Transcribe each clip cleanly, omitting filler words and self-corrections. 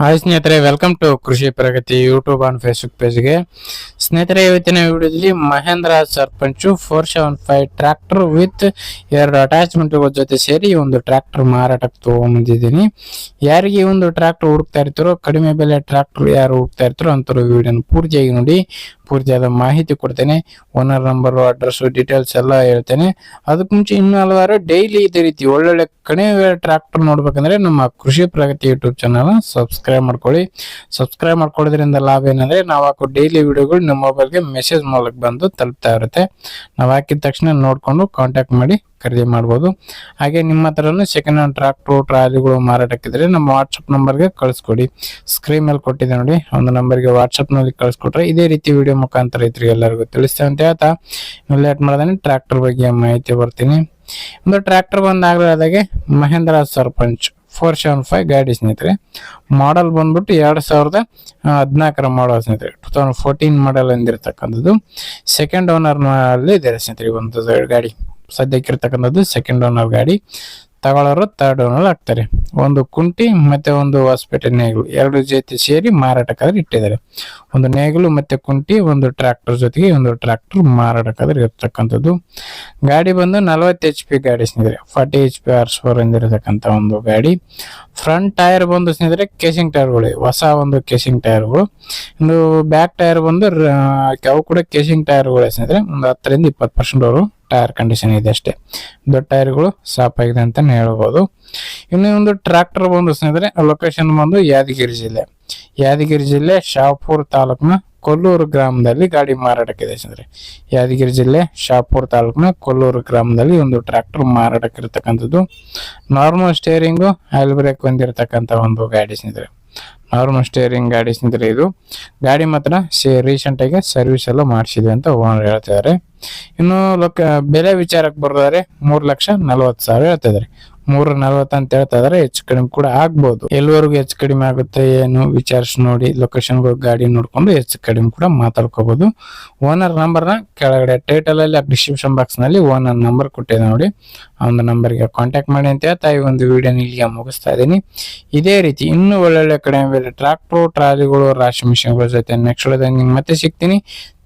Hi ಸ್ನೇಹಿತರೆ, welcome to ಕೃಷಿ ಪ್ರಗತಿ YouTube and Facebook ಪೇಜ್ಗೆ. ಸ್ನೇಹಿತರೆ, ಇವತ್ತಿನ ವಿಡಿಯೋದಲ್ಲಿ ಮಹೇಂದ್ರ ಸರ್ಪಂಚ್ 475 ಟ್ರ್ಯಾಕ್ಟರ್ ವಿತ್ 2 ಅಟ್ಯಾಚ್ಮೆಂಟ್ಗಳ ಜೊತೆ ಸೇರಿ ಒಂದು ಟ್ರ್ಯಾಕ್ಟರ್ ಮಾರಾಟಕ್ಕೆ ತಗೊಂಡಿದ್ದೀನಿ. ಯಾರಿಗೆ ಈ ಒಂದು ಟ್ರ್ಯಾಕ್ಟರ್ ಹುಡುಕ್ತಾ ಇರ್ತಾರೋ, ಕಡಿಮೆ ಬೆಲೆ ಟ್ರ್ಯಾಕ್ಟರ್ ಯಾರು ಹುಡುಕ್ತಾ ಇರ್ತಾರೋ ಅಂತವ್ರು ವಿಡಿಯೋನ ಪೂರ್ತಿಯಾಗಿ ನೋಡಿ. ಪೂರ್ತಿಯಾದ ಮಾಹಿತಿ ಕೊಡ್ತೇನೆ. ಓನರ್ ನಂಬರ್, ಅಡ್ರೆಸ್, ಡೀಟೇಲ್ಸ್ ಎಲ್ಲ ಹೇಳ್ತೇನೆ. ಅದಕ್ಕೆ ಮುಂಚೆ ಇನ್ನೂ ಹಲವಾರು ಡೈಲಿ ಇದೇ ರೀತಿ ಒಳ್ಳೊಳ್ಳೆ ಕಡಿಮೆ ಟ್ರ್ಯಾಕ್ಟರ್ ನೋಡ್ಬೇಕಂದ್ರೆ ನಮ್ಮ ಕೃಷಿ ಪ್ರಗತಿ ಯೂಟ್ಯೂಬ್ ಚಾನಲ್ ಸಬ್ಸ್ಕ್ರೈಬ್ ಮಾಡ್ಕೊಳ್ಳಿ. ಸಬ್ಸ್ಕ್ರೈಬ್ ಮಾಡ್ಕೊಳ್ಳೋದ್ರಿಂದ ಲಾಭ ಏನಂದ್ರೆ ನಾವು ಹಾಕೋ ಡೈಲಿ ವಿಡಿಯೋಗಳು ನಿಮ್ಮ ಮೊಬೈಲ್ಗೆ ಮೆಸೇಜ್ ಮೂಲಕ ಬಂದು ತಲುಪ್ತಾ ಇರುತ್ತೆ. ನಾವು ಹಾಕಿದ ತಕ್ಷಣ ನೋಡ್ಕೊಂಡು ಕಾಂಟ್ಯಾಕ್ಟ್ ಮಾಡಿ ಖರೀದಿ ಮಾಡ್ಬೋದು. ಹಾಗೆ ನಿಮ್ಮ ಹತ್ರನೂ ಸೆಕೆಂಡ್ ಹ್ಯಾಂಡ್ ಟ್ರ್ಯಾಕ್ಟರ್ ಟ್ರಾಲಿಗಳು ಮಾರಾಟಕ್ಕಿದ್ರೆ ನಮ್ಮ ವಾಟ್ಸಪ್ ನಂಬರ್ಗೆ ಕಳಿಸ್ಕೊಡಿ. ಸ್ಕ್ರೀನ್ ಮೇಲೆ ಕೊಟ್ಟಿದೆ ನೋಡಿ, ಒಂದು ನಂಬರ್ಗೆ ವಾಟ್ಸಪ್ ನಲ್ಲಿ ಕಳಿಸ್ಕೊಟ್ರೆ ಇದೇ ರೀತಿ ವಿಡಿಯೋ ಮುಖಾಂತರ ರೈತರಿಗೆ ಎಲ್ಲರಿಗೂ ತಿಳಿಸ್ತೇವೆ ಅಂತ ಹೇಳ್ತಾ ಲೇಟ್ ಮಾಡದಾನೆ ಟ್ರ್ಯಾಕ್ಟರ್ ಬಗ್ಗೆ ಮಾಹಿತಿ ಬರ್ತೀನಿ. ಒಂದು ಟ್ರ್ಯಾಕ್ಟರ್ ಬಂದಾಗಲಾದಾಗೆ ಮಹೇಂದ್ರ ಸರ್ಪಂಚ್ 475 ಗಾಡಿ ಸ್ನೇಹಿತರೆ. ಮಾಡಲ್ ಬಂದ್ಬಿಟ್ಟು 2014 ಮಾಡಲ್ ಸ್ನೇಹಿತರೆ. 2014 ಮಾಡಲ್ ಎಂದಿರ್ತಕ್ಕಂಥದ್ದು. ಸೆಕೆಂಡ್ ಓನರ್ ಅಲ್ಲಿ ಇದೆ ಸ್ನೇಹಿತರೆ. ಒಂದು ಗಾಡಿ ಸದ್ಯಕ್ಕಿರ್ತಕ್ಕಂಥದ್ದು ಸೆಕೆಂಡ್ ಓನರ್ ಗಾಡಿ. ತಗೊಳ್ಳೋರು ಥರ್ಡ್ ಓನರ್ ಆಗ್ತಾರೆ. ಒಂದು ಕುಂಟಿ ಮತ್ತೆ ಒಂದು ಹೊಸಪೇಟೆ ನೇಗಿಲು 2 ಜೊತೆ ಸೇರಿ ಮಾರಾಟಕ್ಕಾದ್ರೆ ಇಟ್ಟಿದ್ದಾರೆ. ಒಂದು ನೇಗಿಲು ಮತ್ತೆ ಕುಂಟಿ, ಒಂದು ಟ್ರ್ಯಾಕ್ಟರ್ ಜೊತೆಗೆ ಒಂದು ಟ್ರ್ಯಾಕ್ಟರ್ ಮಾರಾಟಕ್ಕಾದ್ರೆ ಇರ್ತಕ್ಕಂಥದ್ದು. ಗಾಡಿ ಬಂದು 40 HP ಗಾಡಿ ಸ್ನೇಹಿತರೆ. 40 HP ಹಾರ್ಸ್ ಪವರ್ ಎಂದಿರತಕ್ಕಂಥ ಒಂದು ಗಾಡಿ. ಫ್ರಂಟ್ ಟೈರ್ ಬಂದು ಸ್ನೇಹಿತರೆ ಕೇಸಿಂಗ್ ಟೈರ್ಗಳು, ಹೊಸ ಒಂದು ಕೇಸಿಂಗ್ ಟೈರ್ಗಳು. ಒಂದು ಬ್ಯಾಕ್ ಟೈರ್ ಬಂದು ಅವು ಕೂಡ ಕೇಸಿಂಗ್ ಟೈರ್ಗಳೇ ಸ್ನೇಹಿತರೆ. ಒಂದು 10 ರಿಂದ 20% ಅವರು ಟೈರ್ ಕಂಡೀಷನ್ ಇದೆ ಅಷ್ಟೇ. ದೊಡ್ಡ ಟೈರ್ಗಳು ಸಾಫ್ ಆಗಿದೆ ಅಂತಾನೆ ಹೇಳ್ಬೋದು. ಇನ್ನು ಒಂದು ಟ್ರ್ಯಾಕ್ಟರ್ ಬಂದು ಸ್ನೇಹಿತರೆ, ಲೊಕೇಶನ್ ಬಂದು ಯಾದಗಿರಿ ಜಿಲ್ಲೆ ಶಾಪುರ್ ತಾಲೂಕಿನ ಕೊಲ್ಲೂರು ಗ್ರಾಮದಲ್ಲಿ ಗಾಡಿ ಮಾರಾಟಕ್ಕಿದೆ ಸ್ನೇಹಿತರೆ. ಯಾದಗಿರಿ ಜಿಲ್ಲೆ ಶಾಪುರ್ ತಾಲೂಕಿನ ಕೊಲ್ಲೂರು ಗ್ರಾಮದಲ್ಲಿ ಒಂದು ಟ್ರ್ಯಾಕ್ಟರ್ ಮಾರಾಟಕ್ಕಿರ್ತಕ್ಕಂಥದ್ದು. ನಾರ್ಮಲ್ ಸ್ಟೇರಿಂಗು, ಆಯಿಲ್ ಬ್ರೇಕ್ ಹೊಂದಿರತಕ್ಕಂಥ ಒಂದು ಗಾಡಿ ಸ್ನೇಹಿತರೆ. ನಾರ್ಮಲ್ ಸ್ಟೇರಿಂಗ್ ಗಾಡಿ ಸ್ನೇಹಿತರೆ. ಇದು ಗಾಡಿ ಮಾತ್ರ ರೀಸೆಂಟ್ ಆಗಿ ಸರ್ವಿಸ್ ಎಲ್ಲ ಮಾಡಿಸಿದ್ವಿ ಅಂತ ಓನರ್ ಹೇಳ್ತಿದ್ದಾರೆ. ಇನ್ನು ಬೆಲೆ ವಿಚಾರಕ್ಕೆ ಬರೋದಾದ್ರೆ 3,40,000 ಹೇಳ್ತಾ ಇದಾರೆ. 3,40,000 ಅಂತ ಹೇಳ್ತಾ ಇದಾರೆ. ಹೆಚ್ಚು ಕಡಿಮೆ ಕೂಡ ಆಗ್ಬಹುದು. ಎಲ್ಲಿವರೆಗೂ ಹೆಚ್ಚು ಕಡಿಮೆ ಆಗುತ್ತೆ ಏನು ವಿಚಾರಿಸಿ ನೋಡಿ, ಲೊಕೇಶನ್ ಗಾಡಿ ನೋಡ್ಕೊಂಡು ಹೆಚ್ಚು ಕಡಿಮೆ ಕೂಡ ಮಾತಾಡ್ಕೋಬಹುದು. ಓನರ್ ನಂಬರ್ನ ಕೆಳಗಡೆ ಟೈಟಲ್ ಅಲ್ಲಿ ಡಿಸ್ಕ್ರಿಪ್ಷನ್ ಬಾಕ್ಸ್ ನಲ್ಲಿ ಓನರ್ ನಂಬರ್ ಕೊಟ್ಟಿದೆ ನೋಡಿ, ಆ ಒಂದು ನಂಬರ್ಗೆ ಕಾಂಟ್ಯಾಕ್ಟ್ ಮಾಡಿ ಅಂತ ಹೇಳ್ತಾ ಈ ಒಂದು ವಿಡಿಯೋ ಇಲ್ಲಿಗೆ ಮುಗಿಸ್ತಾ ಇದ್ದೀನಿ. ಇದೇ ರೀತಿ ಇನ್ನೂ ಒಳ್ಳೊಳ್ಳೆ ಕಡಿಮೆ ಬೆಲೆ ಟ್ರ್ಯಾಕ್ಟರ್ ಟ್ರಾಲಿಗಳು, ರಾಶಿ ಮಿಷನ್ಗಳ ಜೊತೆ ನೆಕ್ಸ್ಟ್ ಮತ್ತೆ ಸಿಗ್ತೀನಿ.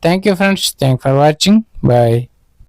Thank you friends, thank for watching. Bye.